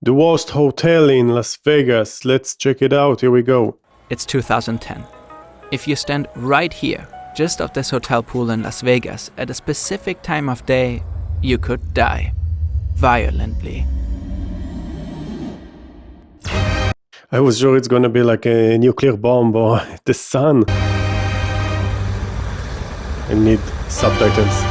The worst hotel in Las Vegas. Let's check it out. Here we go. It's 2010. If you stand right here, just off this hotel pool in Las Vegas, at a specific time of day, you could die. Violently. I was sure it's gonna be like a nuclear bomb or the sun. I need subtitles.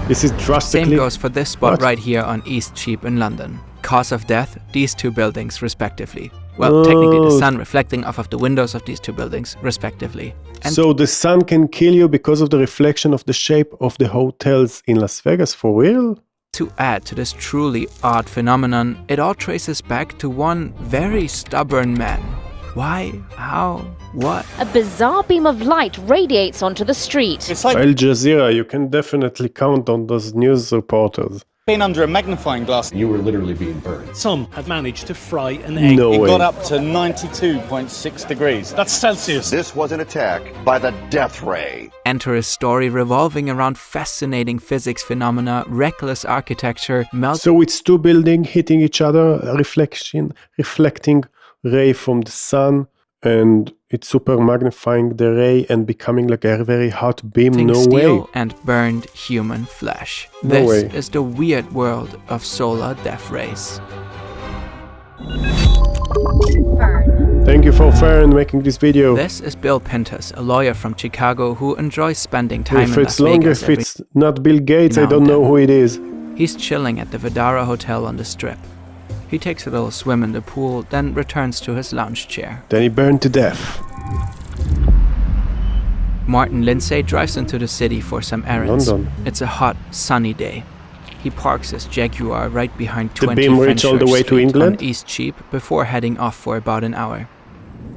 This is drastically... Same goes for this spot What? right here on East Cheap in London. Cause of death, these two buildings respectively. Well, technically the sun reflecting off of the windows of these two buildings respectively. And so the sun can kill you because of the reflection of the shape of the hotels in Las Vegas, for real? to add to this truly odd phenomenon, it all traces back to one very stubborn man. Why? How? What? A bizarre beam of light radiates onto the street. It's like Al Jazeera, you can definitely count on those news reporters. being under a magnifying glass. You were literally being burned. Some have managed to fry an egg. No It way. got up to 92.6 degrees. That's Celsius. This was an attack by the Death Ray. Enter a story revolving around fascinating physics phenomena, reckless architecture, So it's two buildings hitting each other, reflecting ray from the sun, and it's super magnifying the ray and becoming like a very hot beam. melting No steel way. and burned human flesh. No This way. is the weird world of solar death rays. Thank you for Farron making this video. This is Bill Pintus, a lawyer from Chicago who enjoys spending time If in it's Las long, Vegas if it's not Bill Gates, I now don't and know then. who it is. He's chilling at the Vidara Hotel on the Strip. He takes a little swim in the pool, then returns to his lounge chair. Then he burned to death. Martin Lindsay drives into the city for some errands. London. It's a hot, sunny day. He parks his Jaguar right behind The 20 beam reach all the Fenchurch way to Street England? on East Cheap before heading off for about an hour.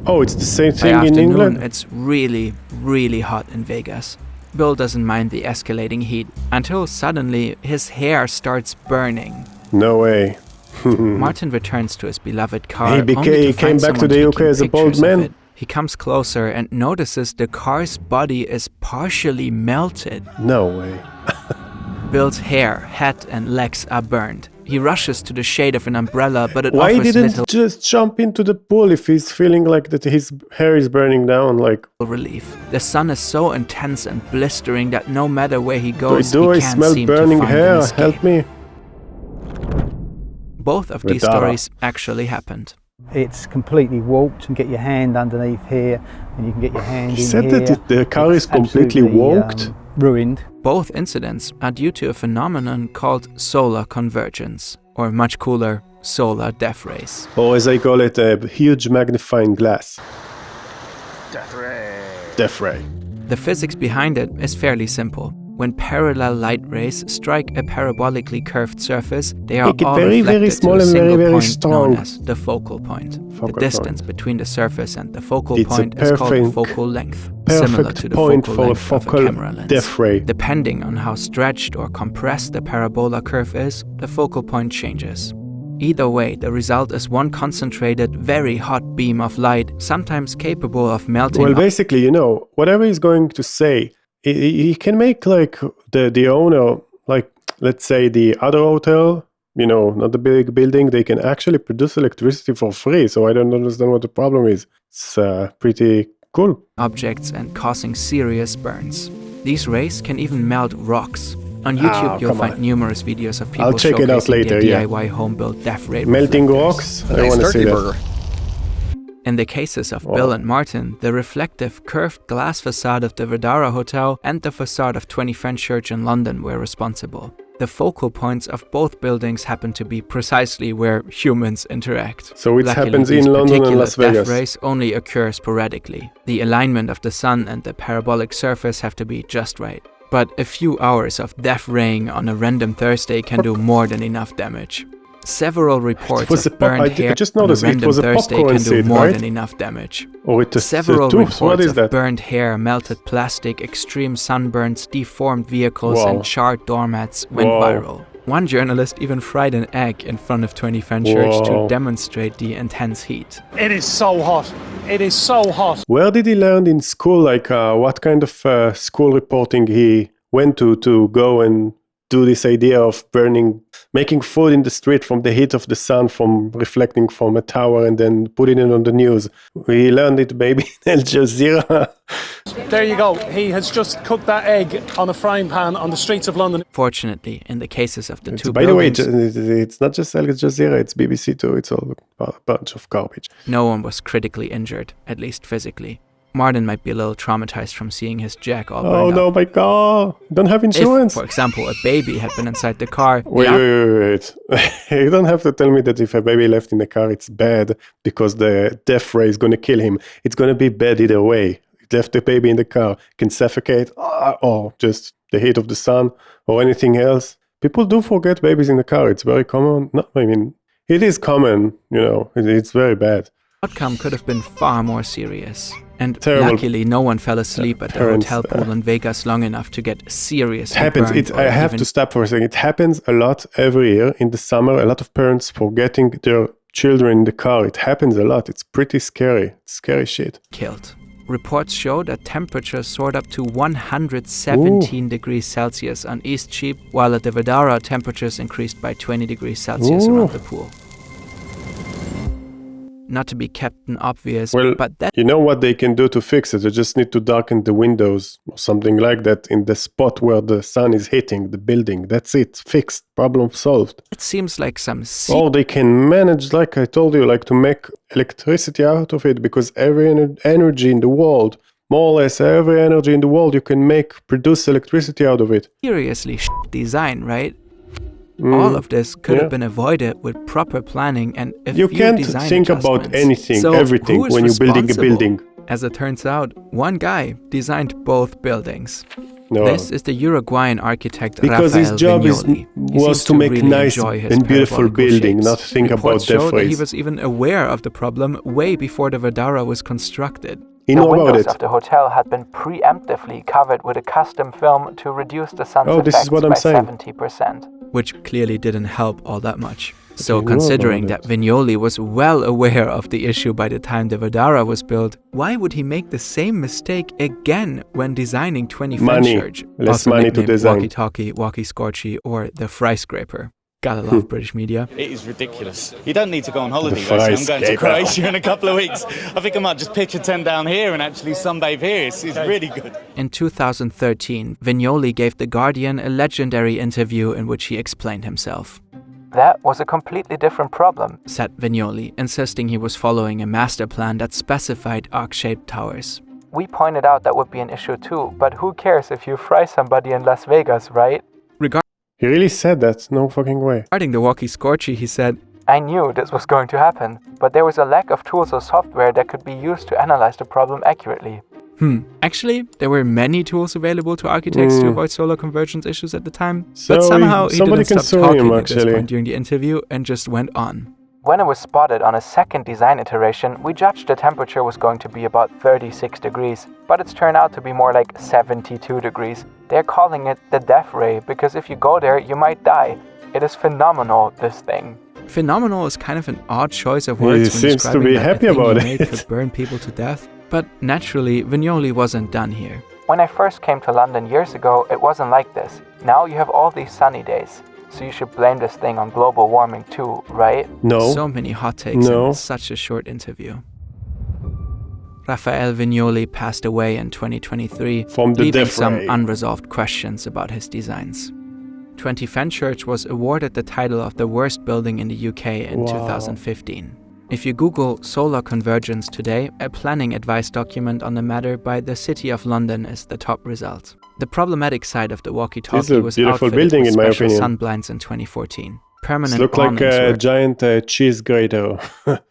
Oh, it's the same By thing in afternoon, England? it's really, really hot in Vegas. Bill doesn't mind the escalating heat until suddenly his hair starts burning. No way. Martin returns to his beloved car. He only to came find back to someone the UK taking as a bald pictures of man? it. He comes closer and notices the car's body is partially melted. No way. Bill's hair, hat, and legs are burned. He rushes to the shade of an umbrella, but it Why offers didn't little just jump into the pool if he's feeling like that his hair is burning down? Like, relief. The sun is so intense and blistering that no matter where he goes, do I he can't smell seem burning to find hair? an escape. Help me. Both of these Vidara. stories actually happened. It's completely warped, and get your hand underneath here, and you can get your hand He in said here. that the car is It's completely absolutely, warped. Ruined. Both incidents are due to a phenomenon called solar convergence, or much cooler, solar death rays. Or as I call it, a huge magnifying glass. Death ray. The physics behind it is fairly simple. When parallel light rays strike a parabolically curved surface, they are Make it all very, very reflected small to a and very, single very point strong. known as the focal point. Focal the distance point. between the surface and the focal It's a point is called perfect- focal length, similar Perfect to the point focal for a length of a focal camera lens. death ray. Depending on how stretched or compressed the parabola curve is, the focal point changes. Either way, the result is one concentrated, very hot beam of light, sometimes capable of melting. Well, basically, you know, whatever he's going to say, he can make like the owner, like let's say the other hotel, you know, not the big building, they can actually produce electricity for free. So I don't understand what the problem is. It's pretty cool. objects and causing serious burns. These rays can even melt rocks. On YouTube, you'll come find on. numerous videos of people I'll check it out showcasing later, their yeah. DIY home-built death ray Melting reflectors. rocks, I want to see that. In the cases of Wow. Bill and Martin, the reflective curved glass facade of the Vidara Hotel and the facade of 20 Fenchurch in London were responsible. The focal points of both buildings happen to be precisely where humans interact. So it Luckily, happens these in London and particular Las Vegas. death rays only occur sporadically. The alignment of the sun and the parabolic surface have to be just right. But a few hours of death raying on a random Thursday can do more than enough damage. Several reports was of a pop- I burned hair just on a noticed it random was a Thursday popcorn can do seed, more right? than enough damage. Or it's Several a tooth. reports What is of that? burned hair, melted plastic, extreme sunburns, deformed vehicles, Wow. and charred doormats went Wow. viral. One journalist even fried an egg in front of 20 Fenchurch Wow. to demonstrate the intense heat. It is so hot. It is so hot. Where did he learn in school? Like, what kind of school reporting he went to go and do this idea of making food in the street from the heat of the sun, from reflecting from a tower, and then putting it on the news. We learned it maybe in Al Jazeera. There you go. He has just cooked that egg on a frying pan on the streets of London. Fortunately, in the cases of the two By the way, buildings, it's not just Al Jazeera, it's BBC too. It's all a bunch of garbage. no one was critically injured, at least physically. Martin might be a little traumatized from seeing his jack all burned Oh up. no, my God! Don't have If, insurance. for example, a baby had been inside the car, Wait. You don't have to tell me that if a baby left in the car, it's bad because the death ray is going to kill him. It's going to be bad either way. It left the baby in the car, can suffocate, or just the heat of the sun, or anything else. People do forget babies in the car. It's very common. No, I mean, it is common, it's very bad. outcome could have been far more serious. And Terrible. luckily, no one fell asleep at the Parents, hotel pool in Vegas long enough to get seriously It happens. burned or I have even to stop for a second. It happens a lot every year in the summer. A lot of parents forgetting their children in the car. It happens a lot. It's pretty scary. It's scary shit. killed. Reports show that temperatures soared up to 117 degrees Celsius on East Cheap, while at the Vadara, temperatures increased by 20 degrees Celsius around the pool. Not to be Captain Obvious, Well, but that you know what they can do to fix it? They just need to darken the windows or something like that in the spot where the sun is hitting the building. That's it. Fixed. Problem solved. seems like some Or they can manage, like I told you, like to make electricity out of it, because every energy in the world, more or less every energy in the world, you can produce electricity out of it. seriously design, right? All of this could have yeah. been avoided with proper planning and a You few can't design think about adjustments. anything, So everything who is when you're building a responsible? building. As it turns out, one guy designed both buildings. No. This is the Uruguayan architect Because Rafael his job Vignoli. He was seems to make really nice enjoy his and beautiful parabolical building, shapes. not think about Reports show death that he rays. was even aware of the problem way before the Vadara was constructed. You The know about windows it. of the hotel had been preemptively covered with a custom film to reduce the sun's Oh, this is effects what I'm by saying. 70%. Which clearly didn't help all that much. you So know considering about that Vignoli was well aware of the issue by the time the Vadara was built, why would he make the same mistake again when designing 20 Money. Fenchurch? Less Also money to nicknamed design. Walkie-talkie, Walkie-Scorchy, or the Fryscraper. Gotta love British media. It is ridiculous. You don't need to go on holiday, The Rosie. I'm going to skyscraper. Croatia in a couple of weeks. I think I might just pitch a tent down here and actually sunbathe here. It's really good. In 2013, Vignoli gave The Guardian a legendary interview in which he explained himself. That was a completely different problem. Said Vignoli, insisting he was following a master plan that specified arc-shaped towers. We pointed out that would be an issue too, but who cares if you fry somebody in Las Vegas, right? He really said that? No fucking way. Regarding the Walkie-Scorchy, he said, I knew this was going to happen, but there was a lack of tools or software that could be used to analyze the problem accurately. Actually, there were many tools available to architects to avoid solar convergence issues at the time, So but somehow he somebody didn't can stop sue him, talking at this actually. point during the interview and just went on. When it was spotted on a second design iteration, we judged the temperature was going to be about 36 degrees, but it's turned out to be more like 72 degrees. They're calling it the death ray because if you go there, you might die. It is phenomenal, this thing. Phenomenal is kind of an odd choice of words He when seems to describing be that happy the thing about he made it. could burn people to death. But naturally, Vignoli wasn't done here. When I first came to London years ago, it wasn't like this. Now you have all these sunny days. So you should blame this thing on global warming too, right? No. So many hot takes No. in such a short interview. Rafael Vignoli passed away in 2023, From the leaving death some ray. unresolved questions about his designs. 20 Fenchurch was awarded the title of the worst building in the UK in Wow. 2015. If you Google solar convergence today, a planning advice document on the matter by the City of London is the top result. The problematic side of the This walkie-talkie is a was beautiful outfitted building, with in my special opinion. sun blinds in 2014. It Permanent looked like awnings a were giant cheese grater.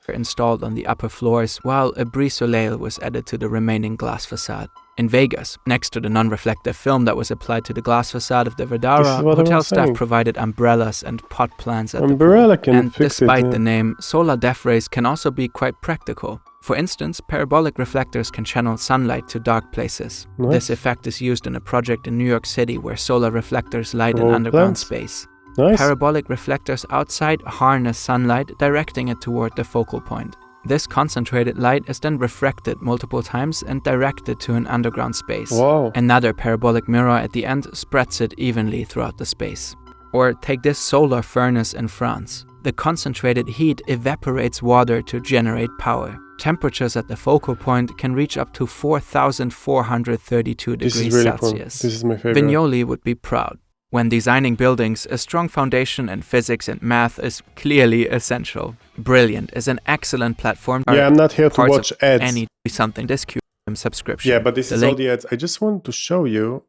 installed on the upper floors, while a brise-soleil was added to the remaining glass facade. In Vegas, next to the non-reflective film that was applied to the glass facade of the This Vadara, is what I hotel was staff saying. provided umbrellas and pot plants at the Umbrella pool. can And fix it, despite yeah. the name, solar death rays can also be quite practical. For instance, parabolic reflectors can channel sunlight to dark places. Nice. This effect is used in a project in New York City where solar reflectors light an Oh, underground plants. space. Nice. Parabolic reflectors outside harness sunlight, directing it toward the focal point. This concentrated light is then refracted multiple times and directed to an underground space. Wow. Another parabolic mirror at the end spreads it evenly throughout the space. Or take this solar furnace in France. The concentrated heat evaporates water to generate power. Temperatures at the focal point can reach up to 4,432 This degrees is really cool. Celsius. This is my favorite. Vignoli would be proud. When designing buildings, a strong foundation in physics and math is clearly essential. Brilliant is an excellent platform. Yeah, I'm not here to Parts watch of ads. Any something this subscription. Yeah, but this The is link all the ads. I just want to show you.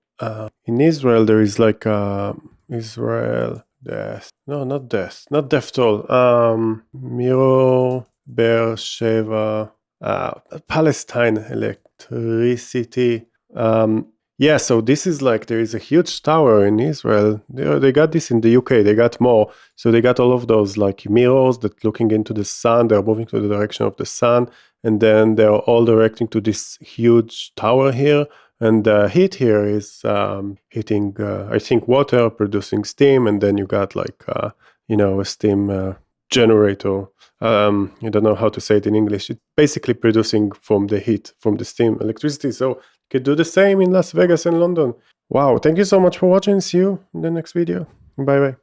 In Israel, there is like Israel Death. No, not Death. Not Death Toll. Miro Beer Sheva. Palestine Electricity. Yeah, so this is like, there is a huge tower in Israel. They got this in the UK. They got more. So they got all of those like mirrors that looking into the sun. They're moving to the direction of the sun. And then they're all directing to this huge tower here. And the heat here is heating, I think, water, producing steam. And then you got like, a steam generator. I don't know how to say it in English. It's basically producing from the heat, from the steam, electricity. So you could do the same in Las Vegas and London. Wow, thank you so much for watching. See you in the next video. Bye-bye.